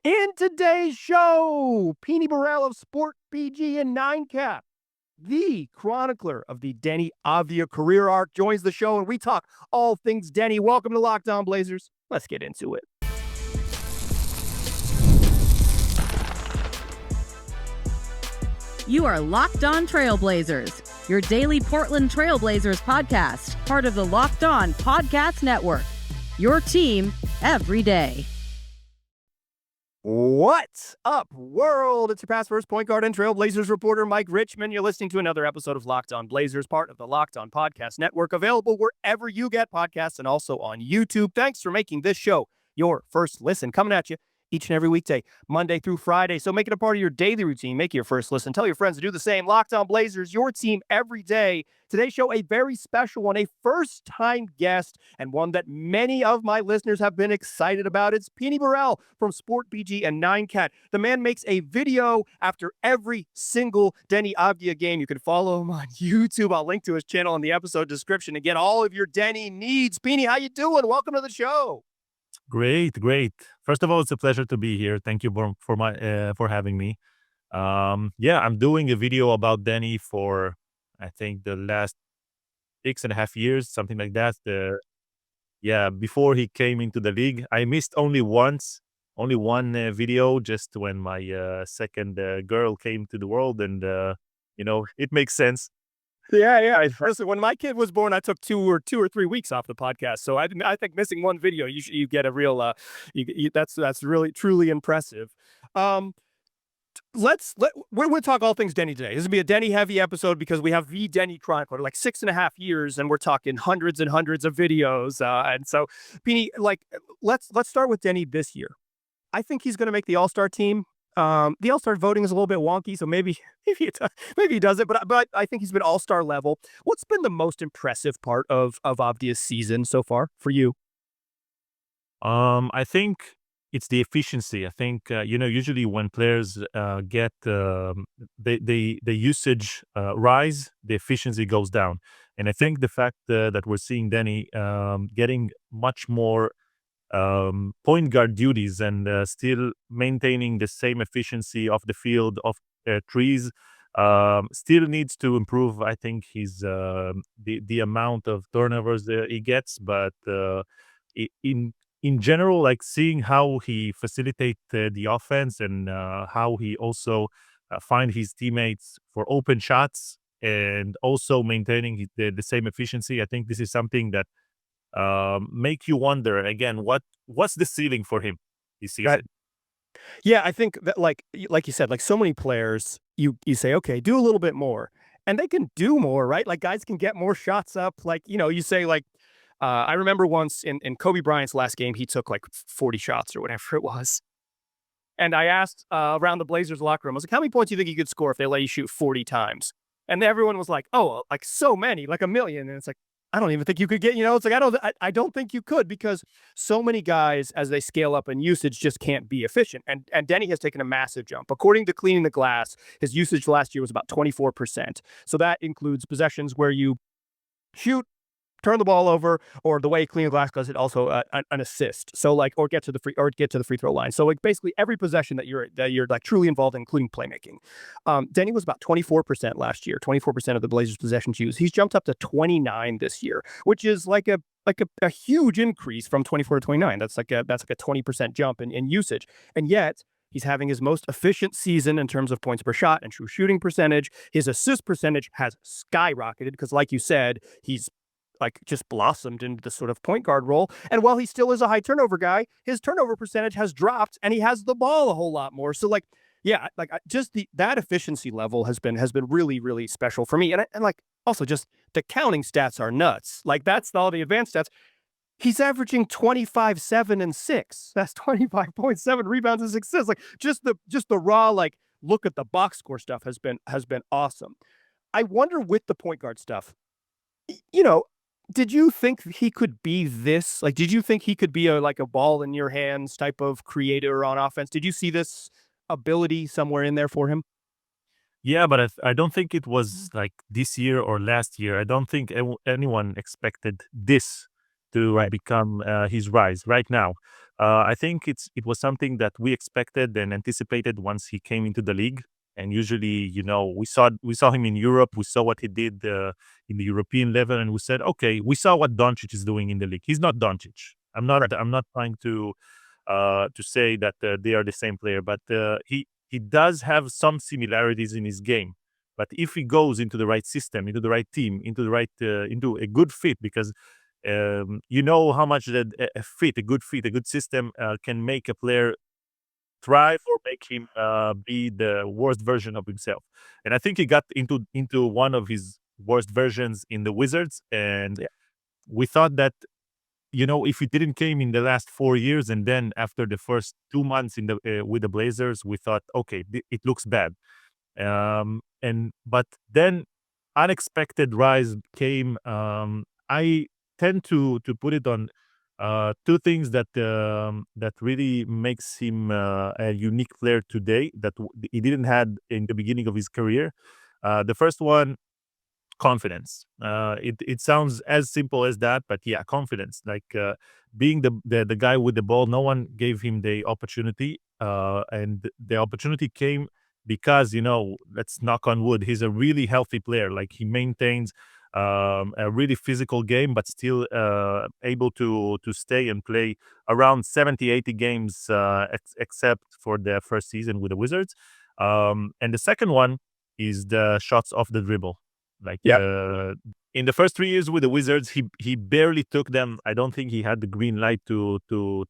In today's show, Pini Barel of SportBG and 9 Cap, the chronicler of the Deni Avdija career arc, joins the show, and we talk all things Deni. Welcome to Locked On Blazers. Let's get into it. You are Locked On Trailblazers, your daily Portland Trailblazers podcast, part of the Locked On Podcast Network. Your team every day. What's up, world? It's your past first point guard and Trailblazers reporter, Mike Richmond. You're listening to another episode of Locked On Blazers, part of the Locked On Podcast Network, available wherever you get podcasts and also on YouTube. Thanks for making this show your first listen. Coming at you each and every weekday, Monday through Friday. So make it a part of your daily routine. Make it your first listen. Tell your friends to do the same. Locked On Blazers, your team every day. Today's show, a very special one, a first-time guest, and one that many of my listeners have been excited about. It's Pini Barel from SportBG and 9Cat. The man makes a video after every single Deni Avdija game. You can follow him on YouTube. I'll link to his channel in the episode description to get all of your Deni needs. Pini, how you doing? Welcome to the show. Great. First of all, it's a pleasure to be here. Thank you for having me. I'm doing a video about Deni for I think the last 6.5 years, something like that. Before he came into the league, I missed only one video, just when my second girl came to the world, and it makes sense. Yeah. Listen, when my kid was born, I took two or 3 weeks off the podcast. So I think missing one video, you get a real that's really truly impressive. We're going to talk all things Deni today. This is going to be a Deni heavy episode because we have the Deni chronicler, like 6.5 years, and we're talking hundreds and hundreds of videos. And so, Pini, let's start with Deni this year. I think he's going to make the All-Star team. The All-Star voting is a little bit wonky, so maybe he does it, but I think he's been All-Star level. What's been the most impressive part of Avdija's season so far for you? I think it's the efficiency. I think usually when players get the usage rise, the efficiency goes down, and I think the fact that we're seeing Deni getting much more point guard duties and still maintaining the same efficiency of the field of trees still needs to improve. I think he's the amount of turnovers he gets, but in general, like seeing how he facilitates the offense and how he also find his teammates for open shots and also maintaining the same efficiency. I think this is something that make you wonder again what's the ceiling for him this season. Yeah, I think that like you said, like so many players, you say, okay, do a little bit more, and they can do more, right? Like guys can get more shots up. Like, you say like, I remember once in Kobe Bryant's last game, he took like 40 shots or whatever it was. And I asked around the Blazers locker room, I was like, how many points do you think you could score if they let you shoot 40 times? And everyone was like, oh, like so many, like 1 million. And it's like, I don't even think you could get, it's like, I don't think you could, because so many guys, as they scale up in usage, just can't be efficient. And Deni has taken a massive jump. According to Cleaning the Glass, his usage last year was about 24%. So that includes possessions where you shoot, turn the ball over, or the way Cleaning the Glass does it, also an assist. So like, or get to the free throw line. So like basically every possession that you're like truly involved in, including playmaking. Deni was about 24% last year, 24% of the Blazers' possessions used. He's jumped up to 29 this year, which is like a huge increase from 24 to 29. That's like a 20% jump in usage. And yet he's having his most efficient season in terms of points per shot and true shooting percentage. His assist percentage has skyrocketed because, like you said, he's like just blossomed into the sort of point guard role. And while he still is a high turnover guy, his turnover percentage has dropped and he has the ball a whole lot more. So like, yeah, like just that efficiency level has been really, really special for me. And like also just the counting stats are nuts. Like that's all the advanced stats. He's averaging 25, 7, and 6. That's 25.7 rebounds and 6 assists. Like just the raw, like look at the box score stuff has been awesome. I wonder with the point guard stuff, did you think he could be this? Like, did you think he could be a ball in your hands type of creator on offense? Did you see this ability somewhere in there for him? Yeah, but I don't think it was like this year or last year. I don't think anyone expected this to become his rise right now. I think it was something that we expected and anticipated once he came into the league. And usually, we saw him in Europe. We saw what he did in the European level, and we said, okay, we saw what Doncic is doing in the league. He's not Doncic. I'm not trying to say that they are the same player, but he does have some similarities in his game. But if he goes into the right system, into the right team, into a good fit, because you know how much that a good fit, a good system can make a player thrive or make him be the worst version of himself. And I think he got into one of his worst versions in the Wizards, and Yeah. we thought that if he didn't came in the last 4 years, and then after the first 2 months in the with the Blazers, we thought, okay, it looks bad. And but then unexpected rise came. I tend to put it on two things that really makes him a unique player today that he didn't had in the beginning of his career. The first one, confidence. It sounds as simple as that, but yeah, confidence. Like being the guy with the ball, no one gave him the opportunity, and the opportunity came because let's knock on wood. He's a really healthy player. Like he maintains a really physical game, but still able to stay and play around 70, 80 games, except for the first season with the Wizards. And the second one is the shots off the dribble. Like Yeah. in the first 3 years with the Wizards, he barely took them. I don't think he had the green light to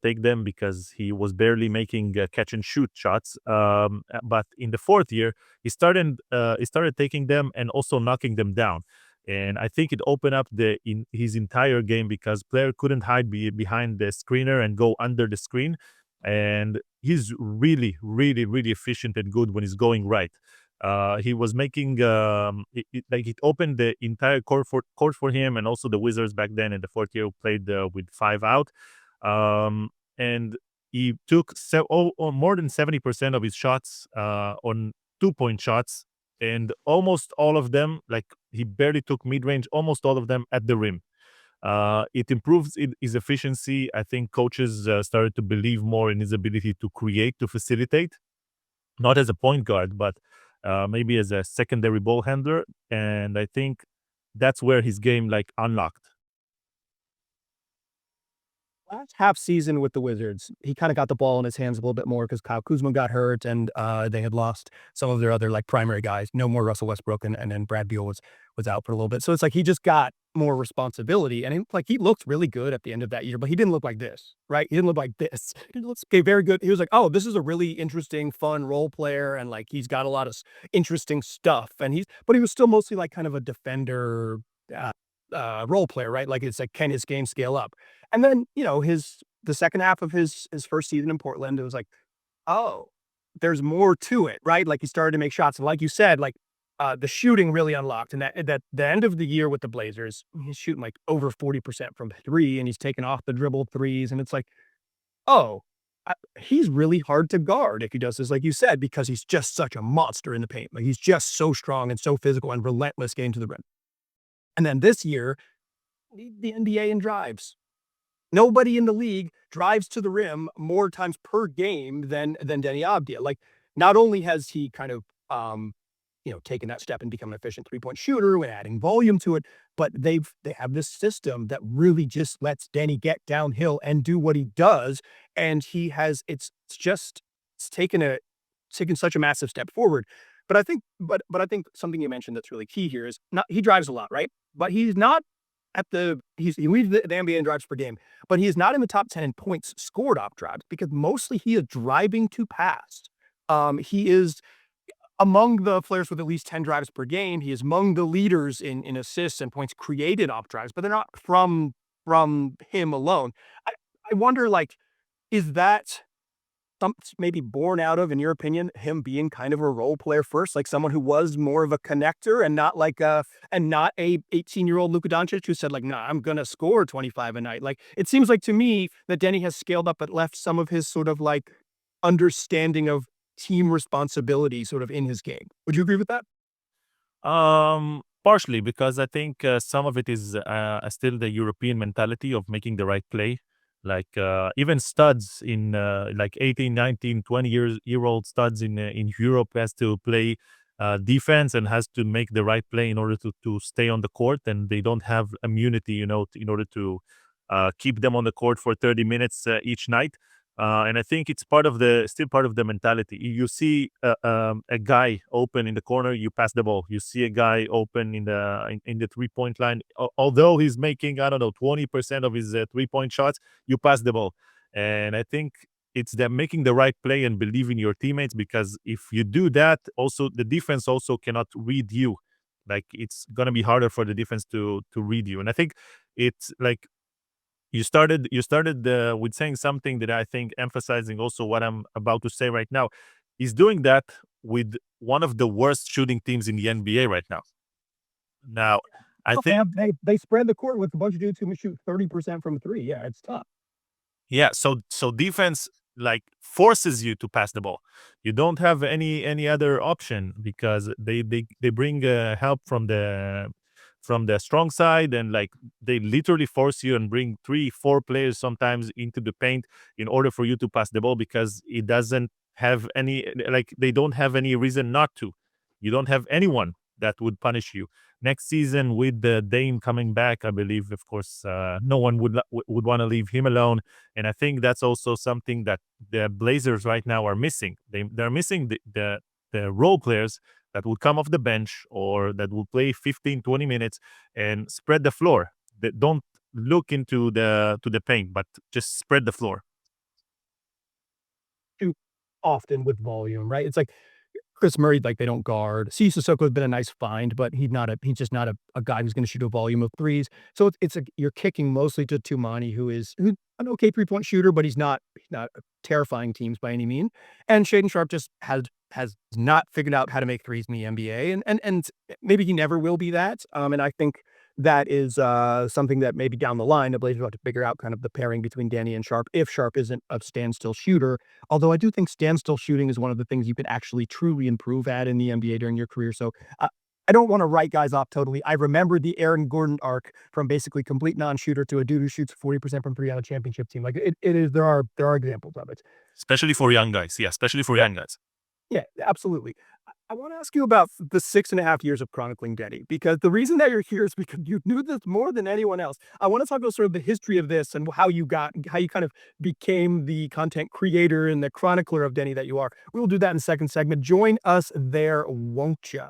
take them because he was barely making catch and shoot shots. But in the fourth year, he started taking them and also knocking them down. And I think it opened up in his entire game because player couldn't hide behind the screener and go under the screen. And he's really, really, really efficient and good when he's going right. He was making like it opened the entire court for him, and also the Wizards back then in the fourth year played with 5 out, and he took more than 70% of his shots on 2-point shots, and almost all of them, like he barely took mid range, almost all of them at the rim. It improves his efficiency. I think coaches started to believe more in his ability to create, to facilitate, not as a point guard, but maybe as a secondary ball handler. And I think that's where his game like unlocked. Last half season with the Wizards, he kind of got the ball in his hands a little bit more because Kyle Kuzma got hurt and they had lost some of their other like primary guys. No more Russell Westbrook, and then Brad Beal was out for a little bit. So it's like he just got more responsibility, and he looked really good at the end of that year, but he didn't look like this, right? He didn't look like this. He looks okay, very good. He was like, oh, this is a really interesting, fun role player, and like he's got a lot of interesting stuff. But he was still mostly like kind of a defender. Uh, Role player, right? Like it's like, can his game scale up? And then, the second half of his first season in Portland, it was like, oh, there's more to it, right? Like he started to make shots. And like you said, like the shooting really unlocked. And that the end of the year with the Blazers, he's shooting like over 40% from three, and he's taking off the dribble threes. And it's like, oh, he's really hard to guard if he does this, like you said, because he's just such a monster in the paint. Like he's just so strong and so physical and relentless getting to the rim. And then this year, the NBA in drives. Nobody in the league drives to the rim more times per game than Deni Avdija. Like, not only has he kind of taken that step and become an efficient 3-point shooter and adding volume to it, but they have this system that really just lets Deni get downhill and do what he does. And it's taken such a massive step forward. But I think something you mentioned that's really key here is not he drives a lot, right? But he's not he leads the NBA in drives per game, but he is not in the top 10 in points scored off drives because mostly he is driving to pass. He is among the players with at least 10 drives per game. He is among the leaders in assists and points created off drives, but they're not from him alone. I wonder, like, is that maybe born out of, in your opinion, him being kind of a role player first, like someone who was more of a connector and not a 18-year-old Luka Doncic who said like, nah, I'm going to score 25 a night. Like, it seems like to me that Deni has scaled up, but left some of his sort of like understanding of team responsibility sort of in his game. Would you agree with that? Partially because I think some of it is still the European mentality of making the right play. Like even studs in like 18, 19, 20-year-old studs in Europe has to play defense and has to make the right play in order to stay on the court, and they don't have immunity, in order to keep them on the court for 30 minutes each night. And I think it's still part of the mentality. You see a guy open in the corner, you pass the ball. You see a guy open in the 3-point line, although he's making, I don't know, 20% of his 3-point shots, you pass the ball. And I think it's them making the right play and believe in your teammates, because if you do that, also the defense also cannot read you. Like, it's gonna be harder for the defense to read you. And I think it's like you started with saying something that I think emphasizing also what I'm about to say right now. He's doing that with one of the worst shooting teams in the NBA right now. Now, I think They spread the court with a bunch of dudes who can shoot 30% from three. Yeah, it's tough. yeah, so defense like forces you to pass the ball. You don't have any other option, because they bring help from the strong side, and like they literally force you and bring 3-4 players sometimes into the paint in order for you to pass the ball, because it doesn't have any, like, they don't have any reason not to. You don't have anyone that would punish you. Next season, with the Dame coming back, I believe, of course, no one would want to leave him alone. And I think that's also something that the Blazers right now are missing. They're missing the role players that would come off the bench or that will play 15-20 minutes and spread the floor. That don't look into the paint, but just spread the floor. Too often with volume, right? It's like Chris Murray, like, they don't guard. C. Sissoko has been a nice find, but he's just not a guy who's going to shoot a volume of threes. So it's like you're kicking mostly to Tumani, who's an okay 3-point shooter, but he's not a terrifying teams by any mean. And Shaedon Sharpe just has not figured out how to make threes in the NBA, and maybe he never will be that. And I think that is something that maybe down the line the Blazers will have to figure out, kind of the pairing between Deni and Sharpe, if Sharpe isn't a standstill shooter. Although I do think standstill shooting is one of the things you can actually truly improve at in the NBA during your career. So I don't want to write guys off totally. I remember the Aaron Gordon arc from basically complete non-shooter to a dude who shoots 40% from three on a championship team. Like, it is, there are examples of it. Especially for young guys. Yeah, especially for young guys. Yeah, absolutely. I want to ask you about the 6.5 years of chronicling Deni, because the reason that you're here is because you knew this more than anyone else. I want to talk about sort of the history of this and how you kind of became the content creator and the chronicler of Deni that you are. We will do that in the second segment. Join us there, won't you?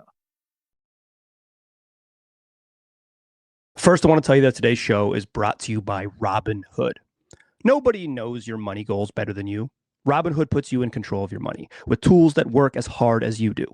First, I want to tell you that today's show is brought to you by Robinhood. Nobody knows your money goals better than you. Robinhood puts you in control of your money with tools that work as hard as you do.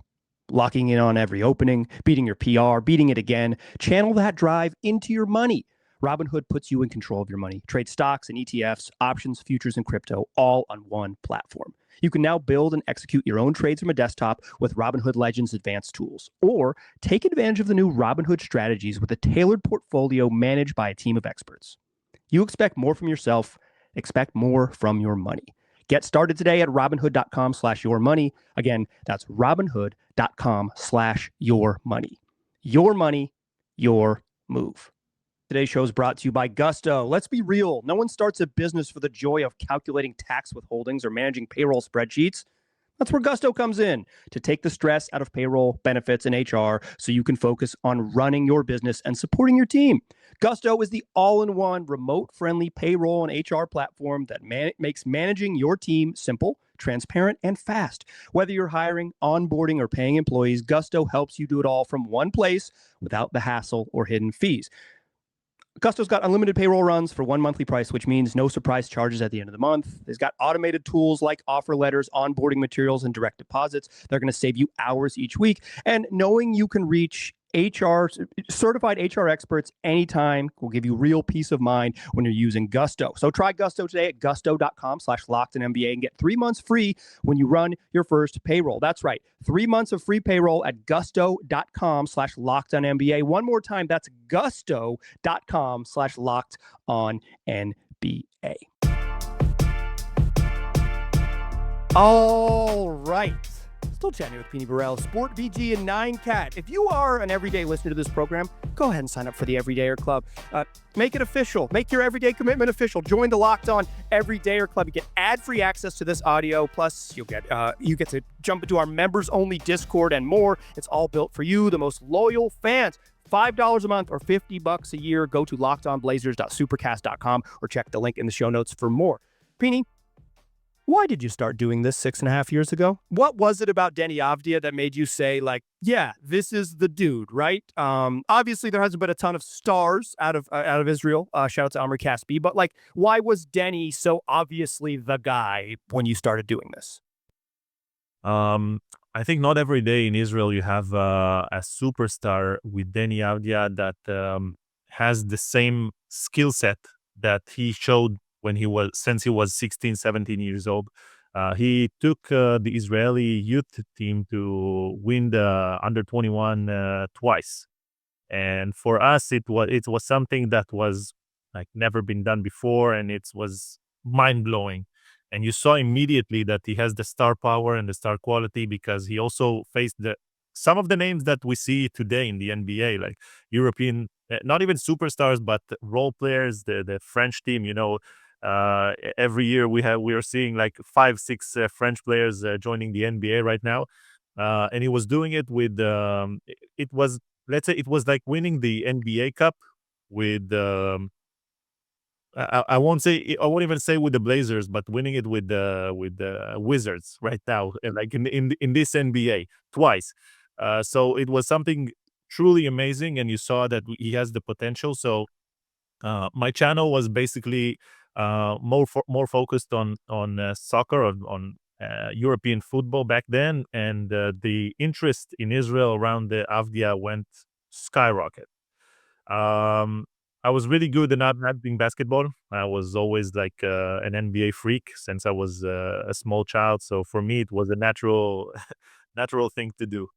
Locking in on every opening, beating your PR, beating it again. Channel that drive into your money. Robinhood puts you in control of your money. Trade stocks and ETFs, options, futures, and crypto, all on one platform. You can now build and execute your own trades from a desktop with Robinhood Legends advanced tools, or take advantage of the new Robinhood strategies with a tailored portfolio managed by a team of experts. You expect more from yourself, expect more from your money. Get started today at Robinhood.com/yourmoney. Again, that's Robinhood.com/yourmoney. Your money, your move. Today's show is brought to you by Gusto. Let's be real. No one starts a business for the joy of calculating tax withholdings or managing payroll spreadsheets. That's where Gusto comes in, to take the stress out of payroll, benefits, and HR so you can focus on running your business and supporting your team. Gusto is the all-in-one remote-friendly payroll and HR platform that makes managing your team simple, transparent, and fast. Whether you're hiring, onboarding, or paying employees, Gusto helps you do it all from one place without the hassle or hidden fees. Gusto's got unlimited payroll runs for one monthly price, which means no surprise charges at the end of the month. It's got automated tools like offer letters, onboarding materials, and direct deposits. They're going to save you hours each week. And knowing you can reach certified HR experts anytime will give you real peace of mind when you're using Gusto. So try Gusto today at gusto.com/LockedOnNBA and get 3 months free when you run your first payroll. That's right. 3 months of free payroll at gusto.com/LockedOnNBA. One more time, that's gusto.com/LockedOnNBA. All right. Still chatting with Pini Barel of SportBG and 9Cat. If you are an everyday listener to this program, go ahead and sign up for the Everydayer Club. Make it official. Make your everyday commitment official. Join the Locked On Everydayer Club. You get ad-free access to this audio. Plus, you get to jump into our members-only Discord and more. It's all built for you, the most loyal fans. $5 a month or $50 a year. Go to lockedonblazers.supercast.com or check the link in the show notes for more. Pini, why did you start doing this 6.5 years ago? What was it about Deni Avdija that made you say, like, yeah, this is the dude, right? Obviously, there hasn't been a ton of stars out of Israel. Shout out to Amri Caspi. But, like, why was Deni so obviously the guy when you started doing this? I think not every day in Israel you have a superstar with Deni Avdija that has the same skill set that he showed since he was 16, 17 years old. He took the Israeli youth team to win the under 21 twice. And for us, it was something that was like never been done before, and it was mind blowing. And you saw immediately that he has the star power and the star quality because he also faced some of the names that we see today in the NBA, like European, not even superstars, but role players. The French team, every year we are seeing like 5-6 French players joining the NBA right now, and he was doing it with it was, let's say, it was like winning the NBA Cup with I won't even say with the Blazers, but winning it with the Wizards right now, like in this NBA twice. So it was something truly amazing, and you saw that he has the potential. So my channel was basically more focused on soccer, on European football back then, and the interest in Israel around the Avdija went skyrocket. I was really good at not doing basketball. I was always like an NBA freak since I was a small child. So for me, it was a natural thing to do.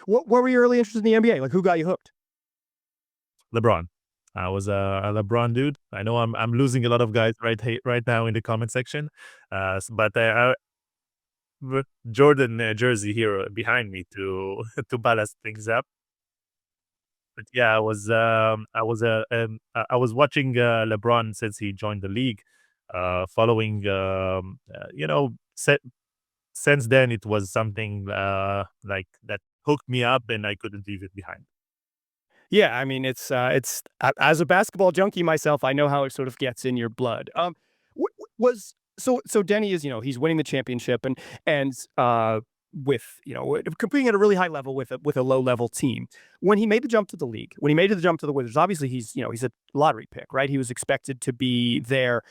What were you early interested in the NBA? Like, who got you hooked? LeBron. I was a LeBron dude. I know I'm losing a lot of guys right now in the comment section, but Jordan jersey here behind me to to balance things up. But yeah, I was watching LeBron since he joined the league, following since then it was something like that hooked me up, and I couldn't leave it behind. Yeah, I mean, it's as a basketball junkie myself, I know how it sort of gets in your blood. So Deni is, he's winning the championship and with, competing at a really high level with a low level team. When he made the jump to the league, when he made the jump to the Wizards, obviously he's a lottery pick, right? He was expected to be there.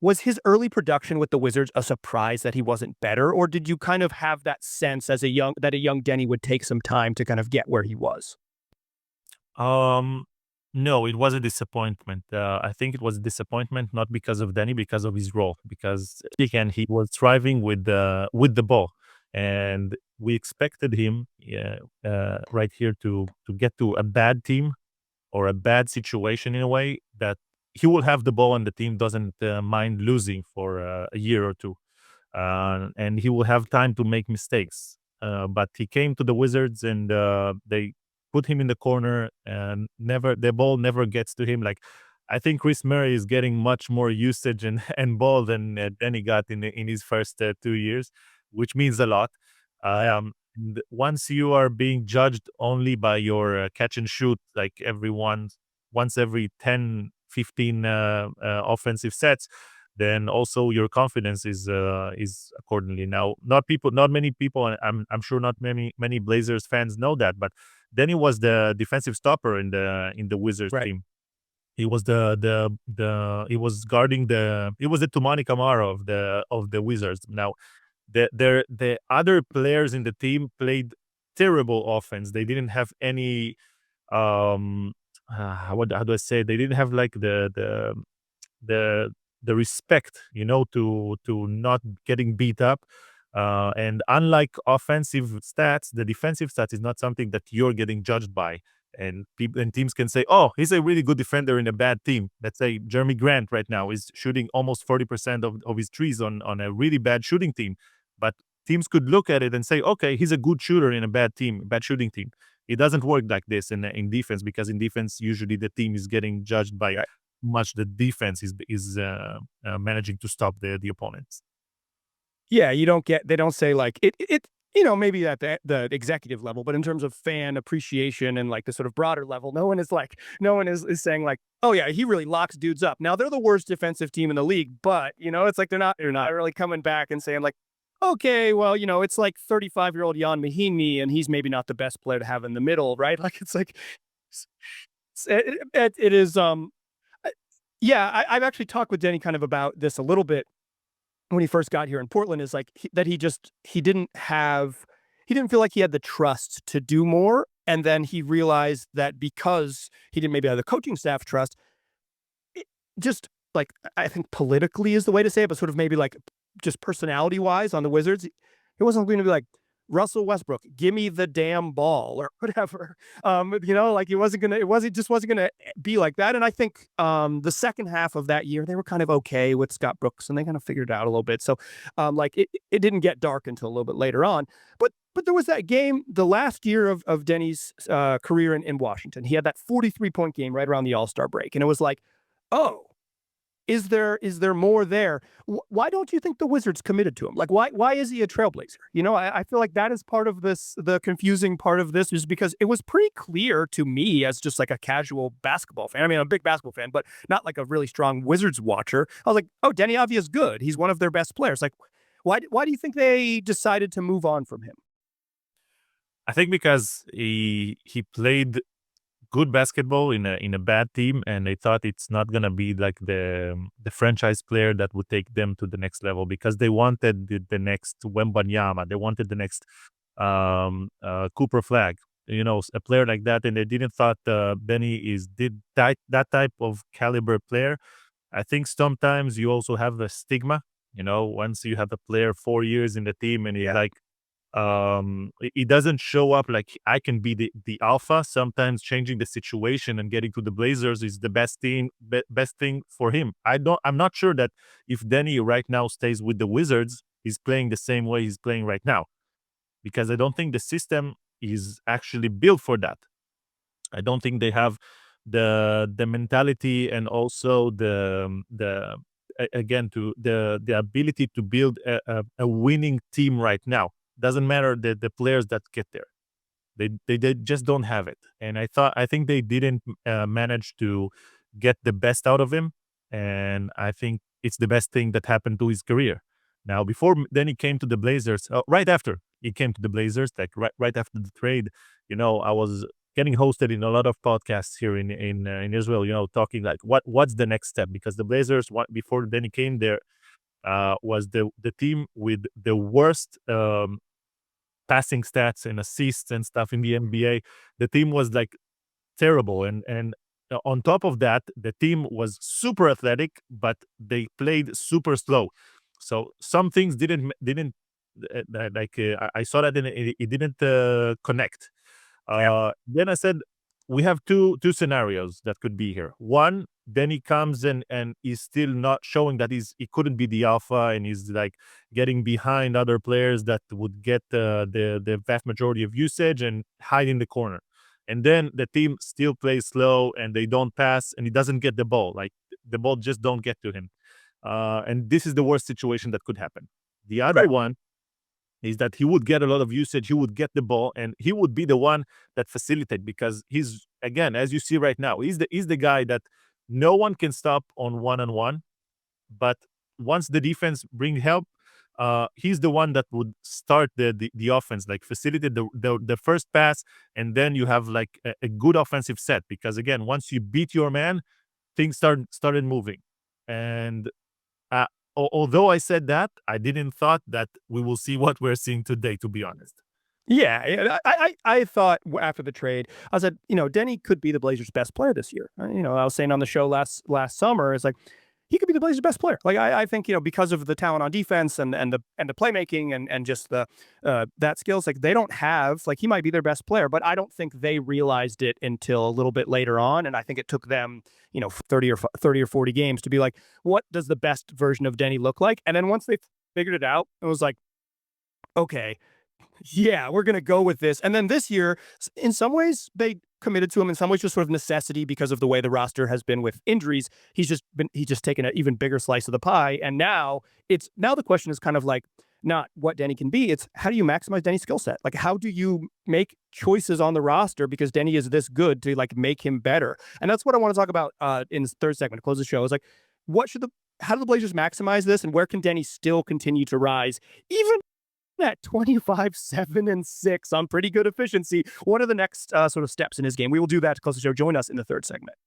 Was his early production with the Wizards a surprise that he wasn't better, or did you kind of have that sense that a young Deni would take some time to kind of get where he was? No, it was a disappointment. I think it was a disappointment not because of Deni, because of his role. Because again, he was thriving with the ball, and we expected him right here to get to a bad team or a bad situation in a way that he will have the ball and the team doesn't mind losing for a year or two, and he will have time to make mistakes. But he came to the Wizards, and they put him in the corner, and the ball never gets to him. Like, I think Chris Murray is getting much more usage and ball than he got in his first 2 years, which means a lot. Once you are being judged only by your catch and shoot, like once every 10, 15 offensive sets, then also your confidence is accordingly. Now, not many people, and I'm sure not many Blazers fans know that, but Deni was the defensive stopper in the Wizards team. He was he was guarding he was the Tumani Kamara of the Wizards. Now, the other players in the team played terrible offense. They didn't have any how do I say? They didn't have like the respect, to not getting beat up. And unlike offensive stats, the defensive stats is not something that you're getting judged by. And people and teams can say, "Oh, he's a really good defender in a bad team." Let's say Jeremy Grant right now is shooting almost 40% of his trees on a really bad shooting team. But teams could look at it and say, "Okay, he's a good shooter in a bad team, bad shooting team." It doesn't work like this in defense, because in defense usually the team is getting judged by how much the defense is managing to stop the opponents. Yeah, you don't get they don't say like it maybe at the executive level, but in terms of fan appreciation and like the sort of broader level, no one is saying like, oh yeah, he really locks dudes up. Now they're the worst defensive team in the league, but it's like they're not really coming back and saying like, okay, well, it's like 35-year-old Jan Mahinmi, and he's maybe not the best player to have in the middle, right? Like it's like it is yeah, I've actually talked with Denny kind of about this a little bit when he first got here in Portland, is like that he didn't feel like he had the trust to do more. And then he realized that because he didn't maybe have the coaching staff trust, it just like, I think politically is the way to say it, but sort of maybe like just personality wise on the Wizards, it wasn't going to be like, Russell Westbrook, give me the damn ball or whatever. Like it wasn't gonna be like that. And I think the second half of that year, they were kind of okay with Scott Brooks, and they kind of figured it out a little bit. So like it didn't get dark until a little bit later on. But there was that game, the last year of Denny's career in Washington. He had that 43-point game right around the All-Star break. And it was like, oh, is there more there? Why don't you think the Wizards committed to him? Like, why is he a trailblazer? I feel like that is part of this. The confusing part of this is because it was pretty clear to me as just like a casual basketball fan. I mean, I'm a big basketball fan, but not like a really strong Wizards watcher. I was like, oh, Deni Avdija is good. He's one of their best players. Like, why do you think they decided to move on from him? I think because he played good basketball in a bad team, and they thought it's not gonna be like the franchise player that would take them to the next level, because they wanted the next Wembanyama, they wanted the next Cooper Flag, a player like that, and they didn't thought Benny did that type of caliber player. I think sometimes you also have the stigma, once you have a player 4 years in the team and he like it doesn't show up like I can be the alpha. Sometimes changing the situation and getting to the Blazers is the best thing for him. I'm not sure that if Denny right now stays with the Wizards, he's playing the same way he's playing right now, because I don't think the system is actually built for that. I don't think they have the mentality, and also again, to the ability to build a winning team right now. Doesn't matter the players that get there. They just don't have it. And I think they didn't manage to get the best out of him. And I think it's the best thing that happened to his career. Now, then he came to the Blazers, right after he came to the Blazers, like right after the trade, I was getting hosted in a lot of podcasts here in Israel, talking like what's the next step, because the Blazers, before then he came there, was the team with the worst passing stats and assists and stuff in the NBA. The team was like terrible, and on top of that, the team was super athletic, but they played super slow. So some things didn't I saw that it didn't connect. Then I said, we have two scenarios that could be here. One, then he comes and he's still not showing that he couldn't be the alpha, and he's like getting behind other players that would get the vast majority of usage and hide in the corner. And then the team still plays slow and they don't pass, and he doesn't get the ball. Like the ball just don't get to him. And this is the worst situation that could happen. The other one is that he would get a lot of usage, he would get the ball, and he would be the one that facilitate, because he's, again, as you see right now, he's the guy that no one can stop on one-on-one. But once the defense bring help, he's the one that would start the offense, like facilitate the first pass, and then you have like a good offensive set. Because again, once you beat your man, things started moving. And although I said that, I didn't thought that we will see what we're seeing today, to be honest. Yeah, I thought after the trade, I said, Denny could be the Blazers' best player this year. I was saying on the show last summer, it's like, he could be the Blazers' best player. Like I think because of the talent on defense and the playmaking and just the that skills, like they don't have like he might be their best player, but I don't think they realized it until a little bit later on, and I think it took them 30 or 40 games to be like, what does the best version of Deni look like? And then once they figured it out, it was like, okay, yeah, we're gonna go with this. And then this year, in some ways, they committed to him. In some ways, just sort of necessity because of the way the roster has been with injuries. He's just taken an even bigger slice of the pie. And now the question is kind of like not what Deni can be. It's how do you maximize Deni's skill set? Like how do you make choices on the roster because Deni is this good to like make him better? And that's what I want to talk about in this third segment to close the show. Is like how do the Blazers maximize this, and where can Deni still continue to rise, even at 25, 7, and 6 on pretty good efficiency? What are the next sort of steps in his game? We will do that to close the show. Join us in the third segment.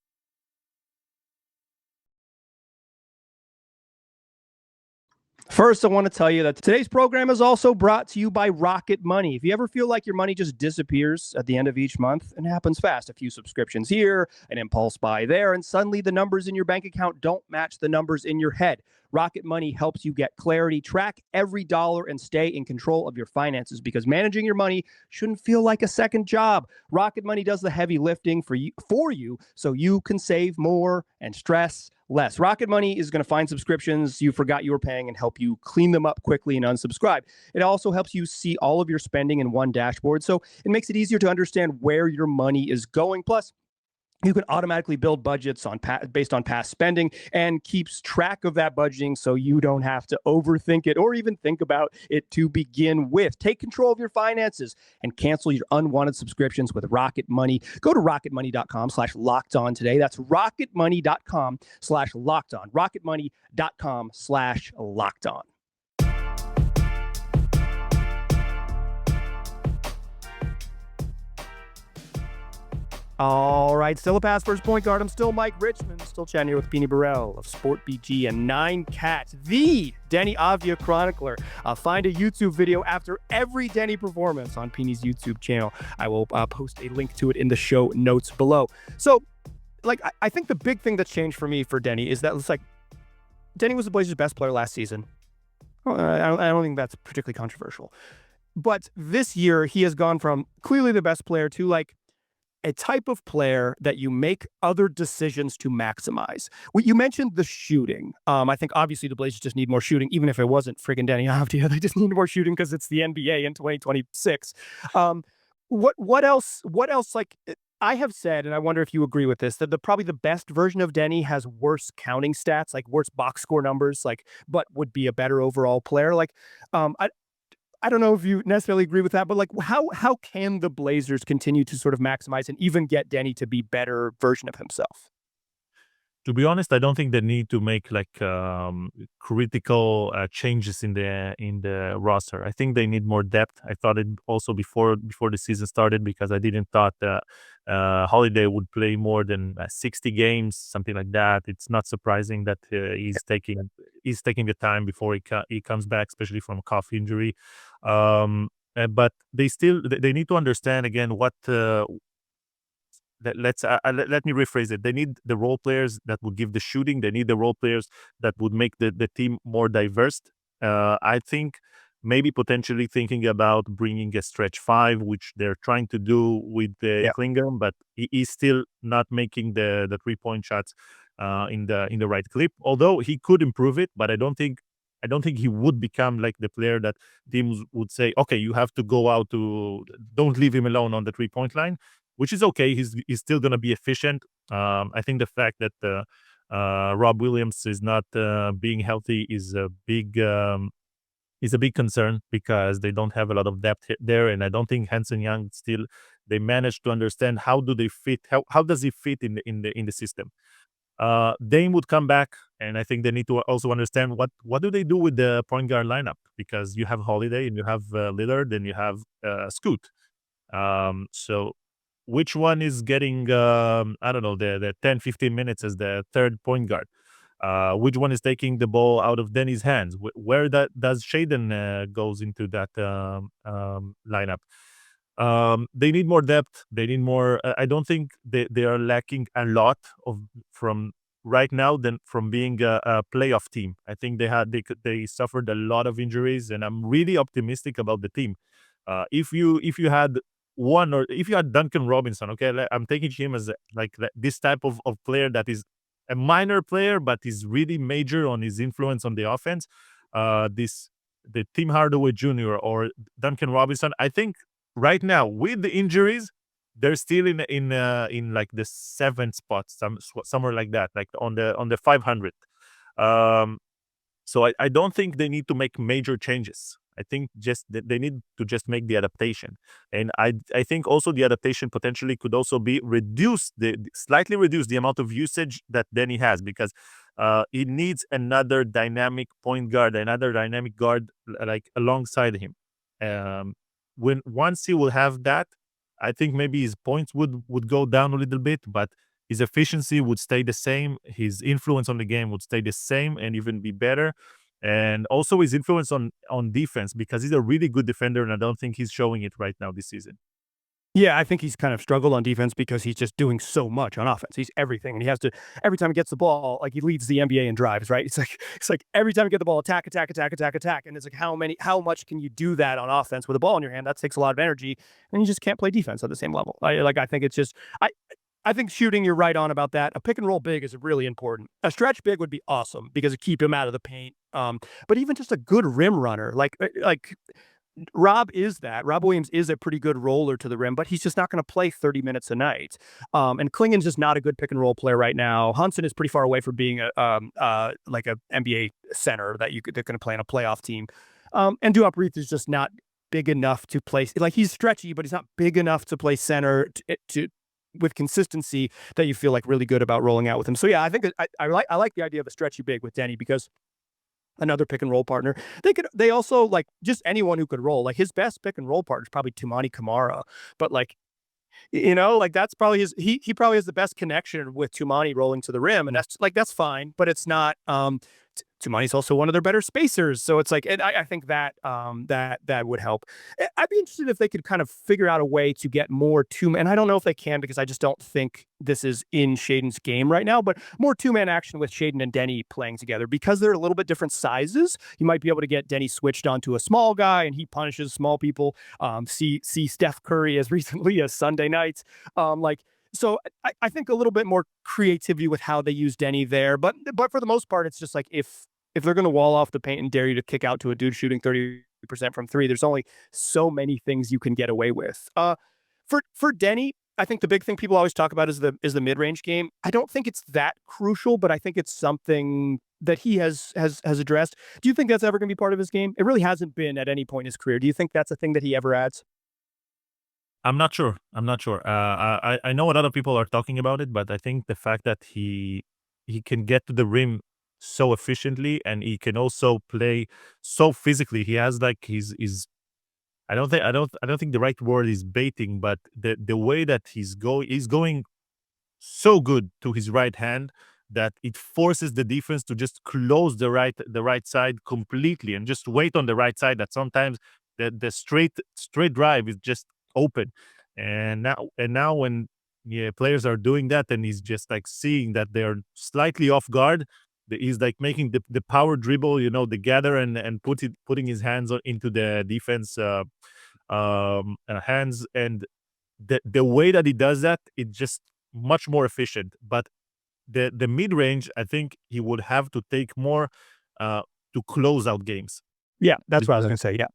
First, I want to tell you that today's program is also brought to you by Rocket Money. If you ever feel like your money just disappears at the end of each month, and it happens fast, a few subscriptions here, an impulse buy there, and suddenly the numbers in your bank account don't match the numbers in your head. Rocket Money helps you get clarity, track every dollar, and stay in control of your finances, because managing your money shouldn't feel like a second job. Rocket Money does the heavy lifting for you so you can save more and stress less. Rocket Money is going to find subscriptions you forgot you were paying and help you clean them up quickly and unsubscribe. It also helps you see all of your spending in one dashboard, so it makes it easier to understand where your money is going. Plus, you can automatically build budgets based on past spending and keeps track of that budgeting so you don't have to overthink it or even think about it to begin with. Take control of your finances and cancel your unwanted subscriptions with Rocket Money. Go to rocketmoney.com/lockedon today. That's rocketmoney.com/lockedon. rocketmoney.com/lockedon. All right, still a pass first point guard. I'm still Mike Richmond, still chatting here with Pini Barel of SportBG and 9Cat, the Deni Avdija chronicler. Find a YouTube video after every Deni performance on Pini's YouTube channel. I will post a link to it in the show notes below. So, like, I think the big thing that's changed for me for Deni is that it's like Deni was the Blazers' best player last season. I don't think that's particularly controversial. But this year, he has gone from clearly the best player to like a type of player that you make other decisions to maximize. Well, you mentioned the shooting. I think obviously the Blazers just need more shooting, even if it wasn't friggin' Deni Avdija. They just need more shooting because it's the NBA in 2026. What else? Like I have said, and I wonder if you agree with this, that probably the best version of Deni has worse counting stats, like worse box score numbers, like but would be a better overall player. Like I don't know if you necessarily agree with that, but like how can the Blazers continue to sort of maximize and even get Deni to be better version of himself? To be honest, I don't think they need to make like critical changes in the roster. I think they need more depth. I thought it also before the season started, because I didn't thought that Holiday would play more than 60 games, something like that. It's not surprising that he's taking the time before he comes back, especially from a calf injury. But they need to understand again what. Let me rephrase it. They need the role players that would give the shooting. They need the role players that would make the team more diverse. I think maybe potentially thinking about bringing a stretch 5, which they're trying to do with Klingon, but he's still not making the 3-point shots in the right clip. Although he could improve it, but I don't think he would become like the player that teams would say, okay, you have to go out don't leave him alone on the 3-point line. Which is okay. He's still going to be efficient. I think the fact that Rob Williams is not being healthy is a big concern, because they don't have a lot of depth there, and I don't think Hanson Young still they managed to understand how do they fit. How does he fit in the system? Dame would come back, and I think they need to also understand what do they do with the point guard lineup, because you have Holiday and you have Lillard and you have Scoot. So which one is getting, I don't know, the 10, 15 minutes as the third point guard? Which one is taking the ball out of Deni's hands? Where does Shaden goes into that lineup? They need more depth. They need more. I don't think they are lacking a lot from right now than from being a playoff team. I think they suffered a lot of injuries, and I'm really optimistic about the team. If you had one, or if you had Duncan Robinson, okay, I'm taking him as this type of player that is a minor player, but is really major on his influence on the offense. The Tim Hardaway Jr. or Duncan Robinson, I think right now with the injuries, they're still in like the seventh spot, somewhere like that, like on the 500. Um, so I don't think they need to make major changes. I think just they need to just make the adaptation, and I think also the adaptation potentially could also be slightly reduce the amount of usage that Deni has, because he needs another dynamic point guard, another dynamic guard like alongside him. Once he will have that, I think maybe his points would go down a little bit, but his efficiency would stay the same. His influence on the game would stay the same and even be better. And also his influence on defense, because he's a really good defender, and I don't think he's showing it right now this season. Yeah, I think he's kind of struggled on defense because he's just doing so much on offense. He's everything, and he has to every time he gets the ball, like he leads the NBA in drives, right? It's like every time you get the ball, attack, attack, attack, attack, attack, and it's like how much can you do that on offense with a ball in your hand? That takes a lot of energy, and you just can't play defense at the same level. I think it's just I think shooting, you're right on about that. A pick and roll big is really important. A stretch big would be awesome because it keep him out of the paint. But even just a good rim runner, like Rob is that. Rob Williams is a pretty good roller to the rim, but he's just not going to play 30 minutes a night. And Klingon's just not a good pick and roll player right now. Hudson is pretty far away from being like a NBA center they're going to play on a playoff team. And Duop Reith is just not big enough to play. Like, he's stretchy, but he's not big enough to play center with consistency that you feel like really good about rolling out with him. So yeah, I think I like the idea of a stretchy big with Deni, because another pick and roll partner. They also, like, just anyone who could roll. Like, his best pick and roll partner is probably Tumani Kamara, but like, like that's probably he probably has the best connection with Tumani rolling to the rim, and that's fine, but it's not. Tumani's also one of their better spacers, so it's like, and I think that that would help. I'd be interested if they could kind of figure out a way to get more two-man. And I don't know if they can, because I just don't think this is in Shaedon's game right now. But more two-man action with Shaedon and Deni playing together, because they're a little bit different sizes. You might be able to get Deni switched onto a small guy, and he punishes small people. See Steph Curry as recently as Sunday nights. So I think a little bit more creativity with how they use Deni there, but for the most part, it's just like, if they're going to wall off the paint and dare you to kick out to a dude shooting 30% from three, there's only so many things you can get away with. For Deni, I think the big thing people always talk about is the mid-range game. I don't think it's that crucial, but I think it's something that he has addressed. Do you think that's ever going to be part of his game? It really hasn't been at any point in his career. Do you think that's a thing that he ever adds? I'm not sure. I know a lot of people are talking about it, but I think the fact that he can get to the rim so efficiently, and he can also play so physically. He has like his I don't think the right word is baiting, but the way that he's going so good to his right hand that it forces the defense to just close the right side completely and just wait on the right side. That sometimes the straight drive is just open, and now when players are doing that, and he's just like seeing that they're slightly off guard, he's like making the power dribble, the gather, and putting his hands into the defense hands, and the way that he does that, it's just much more efficient. But the mid range, I think he would have to take more to close out games. Yeah, that's what I was going to say. Yeah.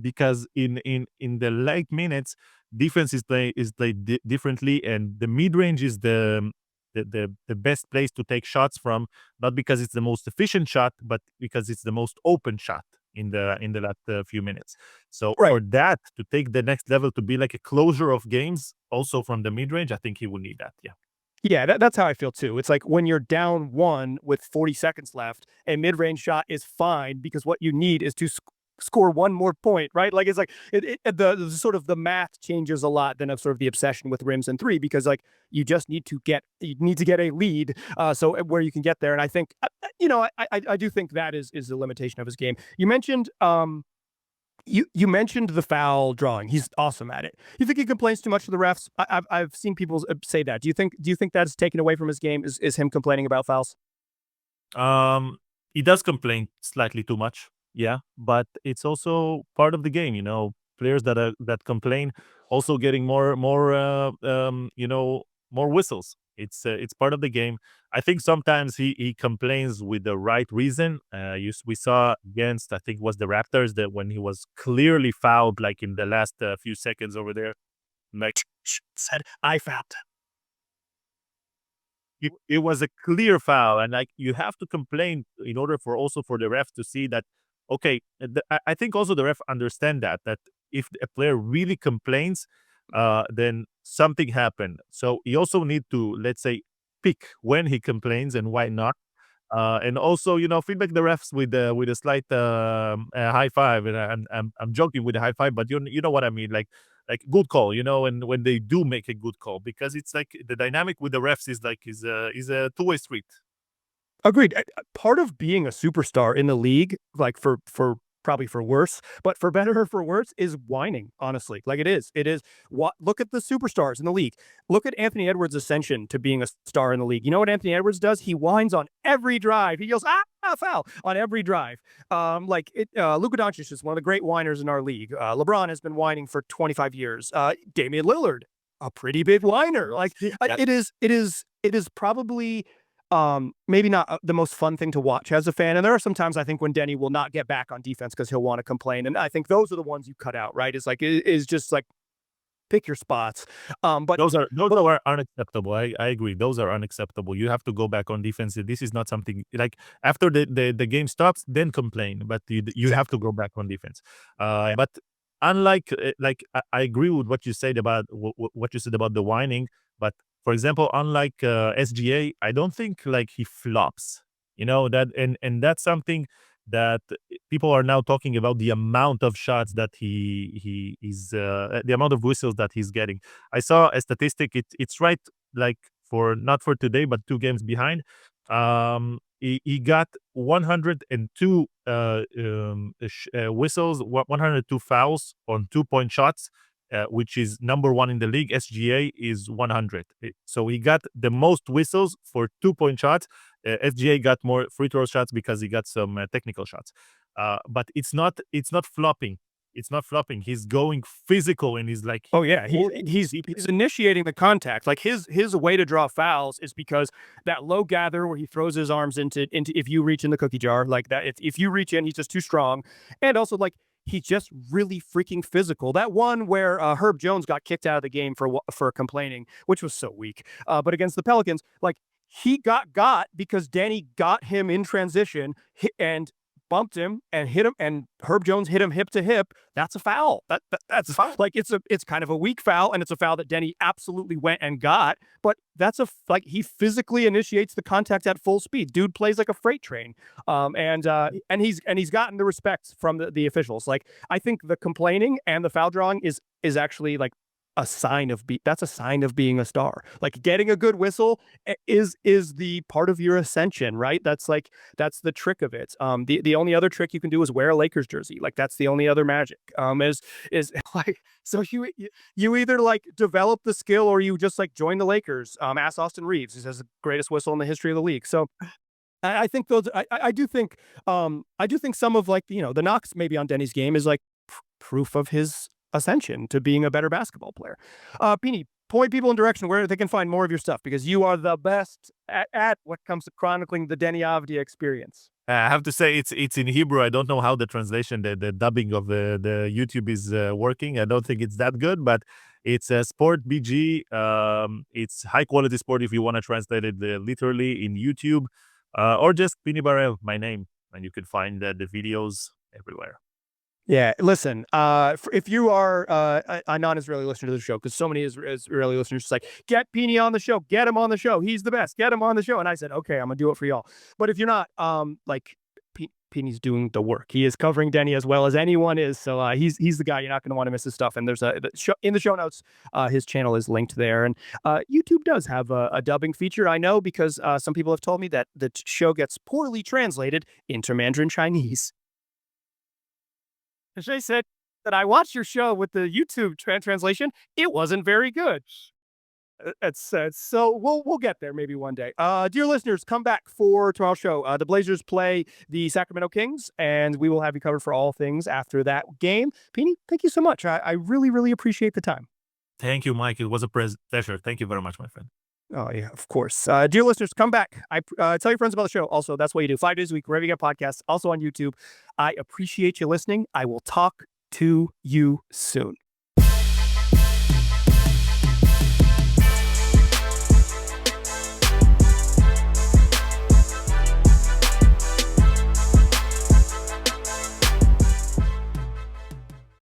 Because in the late minutes, defense is played differently, and the mid range is the best place to take shots from, not because it's the most efficient shot, but because it's the most open shot in the last few minutes. So Right. For that to take the next level, to be like a closure of games, also from the mid range, I think he will need that. Yeah. Yeah, that's how I feel too. It's like when you're down one with 40 seconds left, a mid-range shot is fine, because what you need is to score one more point, right? Like, it's like the sort of the math changes a lot than of sort of the obsession with rims and three, because like you just need to get a lead, so where you can get there. And I think I do think that is a limitation of his game. You mentioned You mentioned the foul drawing. He's awesome at it. You think he complains too much to the refs? I've seen people say that. Do you think that's taken away from his game? Is him complaining about fouls? Um, he does complain slightly too much, yeah, but it's also part of the game. Players that complain also getting more whistles. It's part of the game. I think sometimes he complains with the right reason. We saw against, I think it was the Raptors, that when he was clearly fouled, like in the last few seconds over there, like Said I fouled. it was a clear foul, and like you have to complain in order for also for the ref to see that. Okay, I think also the ref understand that if a player really complains, then something happened. So he also need to, let's say, pick when he complains and why not. And also, feedback the refs with a slight high five. And I'm joking with the high five, but you know what I mean, like good call, and when they do make a good call, because it's like the dynamic with the refs is a two-way street. Agreed. Part of being a superstar in the league, like for probably for worse, but for better or for worse, is whining. Honestly, like it is. It is. What? Look at the superstars in the league. Look at Anthony Edwards' ascension to being a star in the league. You know what Anthony Edwards does? He whines on every drive. He yells foul on every drive. Luka Doncic is one of the great whiners in our league. LeBron has been whining for 25 years. Damian Lillard, a pretty big whiner. Like Yeah. it is probably maybe not the most fun thing to watch as a fan. And there are some times I think when Deni will not get back on defense because he'll want to complain. And I think those are the ones you cut out, right? Is just like pick your spots. But Those are unacceptable. I agree. Those are unacceptable. You have to go back on defense. This is not something like after the game stops, then complain. But you have to go back on defense. But unlike I agree with what you said about what you said about the whining. But for example, unlike SGA, I don't think like he flops. That, and that's something that people are now talking about, the amount of shots that he is the amount of whistles that he's getting. I saw a statistic. It's right, like for not for today, but 2 games behind. He got 102 whistles, 102 fouls on 2-point shots, which is number one in the league. SGA is 100. So he got the most whistles for 2-point shots. SGA got more free throw shots because he got some technical shots. But it's not flopping. It's not flopping. He's going physical, and he's like, oh yeah, he's initiating the contact. Like his way to draw fouls is because that low gather where he throws his arms into if you reach in the cookie jar like that. If you reach in, he's just too strong, and also like he's just really freaking physical. That one where Herb Jones got kicked out of the game for complaining, which was so weak. But against the Pelicans, like he got because Deni got him in transition and bumped him and hit him, and Herb Jones hit him hip to hip. That's a foul. That's a foul. Like it's kind of a weak foul, and it's a foul that Deni absolutely went and got. But that's like he physically initiates the contact at full speed. Dude plays like a freight train. And he's gotten the respect from the officials. Like I think the complaining and the foul drawing is actually like a sign of that's a sign of being a star. Like getting a good whistle is the part of your ascension, right? That's the trick of it. The only other trick you can do is wear a Lakers jersey. Like that's the only other magic. Is like so you either like develop the skill or you just like join the Lakers. Ask Austin Reeves, who has the greatest whistle in the history of the league. So I think those I do think some of like the knocks maybe on Deni's game is like proof of his ascension to being a better basketball player. Pini, point people in direction where they can find more of your stuff because you are the best at what comes to chronicling the Deni Avdija experience. I have to say it's in Hebrew. I don't know how the translation, the dubbing of the YouTube is working. I don't think it's that good, but it's a SportBG. It's high quality sport if you want to translate it literally in YouTube, or just Pini Barel, my name, and you can find the videos everywhere. Yeah, listen, if you are a non-Israeli listener to the show, because so many Israeli listeners just like, get Pini on the show, get him on the show, he's the best, get him on the show. And I said, okay, I'm gonna do it for y'all. But if you're not, like, Pini's doing the work. He is covering Deni as well as anyone is. So he's the guy. You're not going to want to miss his stuff. And there's in the show notes, his channel is linked there. And YouTube does have a dubbing feature. I know because some people have told me that the show gets poorly translated into Mandarin Chinese. As I said, that I watched your show with the YouTube translation. It wasn't very good. It's so we'll get there maybe one day. Dear listeners, come back for tomorrow's show. The Blazers play the Sacramento Kings, and we will have you covered for all things after that game. Pini, thank you so much. I really, really appreciate the time. Thank you, Mike. It was a pleasure. Thank you very much, my friend. Oh, yeah, of course. Dear listeners, come back. Tell your friends about the show. Also, that's what you do 5 days a week, wherever you get podcasts, also on YouTube. I appreciate you listening. I will talk to you soon.